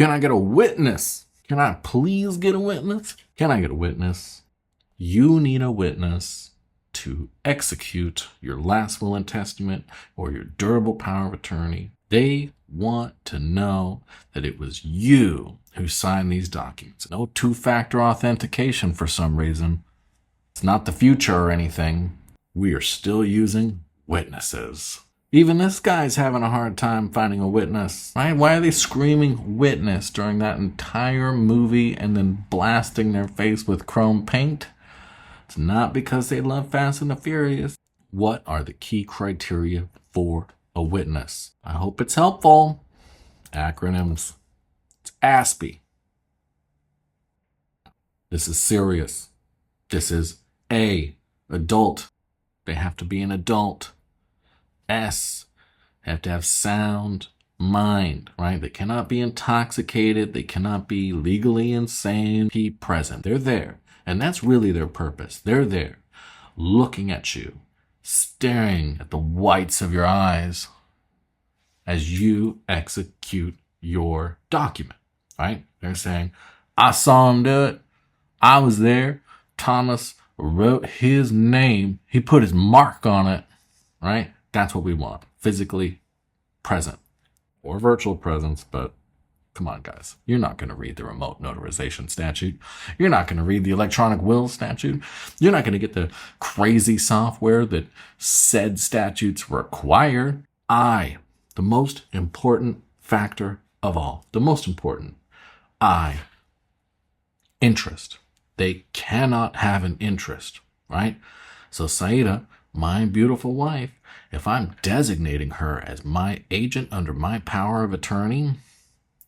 Can I get a witness? Can I please get a witness? Can I get a witness? You need a witness to execute your last will and testament or your durable power of attorney. They want to know that it was you who signed these documents. No two-factor authentication for some reason. It's not the future or anything. We are still using witnesses. Even this guy's having a hard time finding a witness, right? Why are they screaming witness during that entire movie and then blasting their face with chrome paint? It's not because they love Fast and the Furious. What are the key criteria for a witness? I hope it's helpful. Acronyms. It's ASPE. This is serious. This is A, adult. They have to be an adult. S, have to have sound mind, right? They cannot be intoxicated. They cannot be legally insane. Be present. They're there. And that's really their purpose. They're there looking at you, staring at the whites of your eyes as you execute your document, right? They're saying, I saw him do it. I was there. Thomas wrote his name. He put his mark on it, right? That's what we want. Physically present or virtual presence, but come on, guys. You're not going to read the remote notarization statute. You're not going to read the electronic will statute. You're not going to get the crazy software that said statutes require. The most important factor of all, the most important, interest. They cannot have an interest, right? So Saida, my beautiful wife, if I'm designating her as my agent under my power of attorney,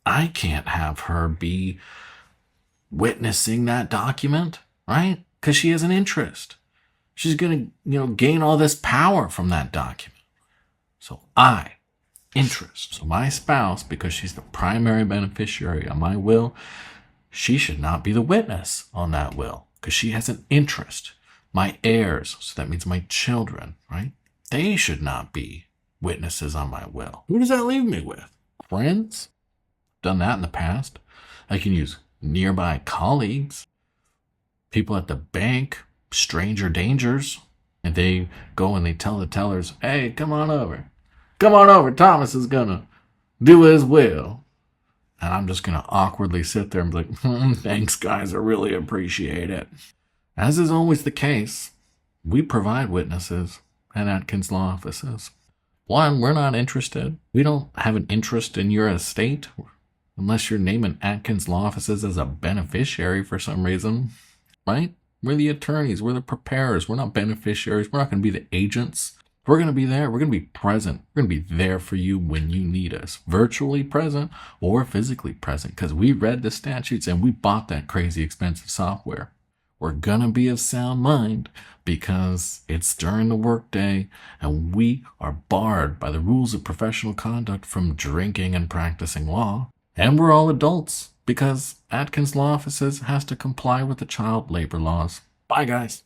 I can't have her be witnessing that document, right? Because she has an interest. She's going to, gain all this power from that document. So interest. So my spouse, because she's the primary beneficiary on my will, she should not be the witness on that will because she has an interest. My heirs, so that means my children, right? They should not be witnesses on my will. Who does that leave me with? Friends? Done that in the past. I can use nearby colleagues, people at the bank, stranger dangers. And they go and they tell the tellers, hey, come on over. Come on over. Thomas is going to do his will. And I'm just going to awkwardly sit there and be like, thanks, guys. I really appreciate it. As is always the case, we provide witnesses at Atkins Law Offices. One, we're not interested. We don't have an interest in your estate unless you're naming Atkins Law Offices as a beneficiary for some reason, right? We're the attorneys. We're the preparers. We're not beneficiaries. We're not going to be the agents. We're going to be there. We're going to be present. We're going to be there for you when you need us, virtually present or physically present, because we read the statutes and we bought that crazy expensive software. We're going to be of sound mind because it's during the workday and we are barred by the rules of professional conduct from drinking and practicing law. And we're all adults because Atkins Law Offices has to comply with the child labor laws. Bye, guys.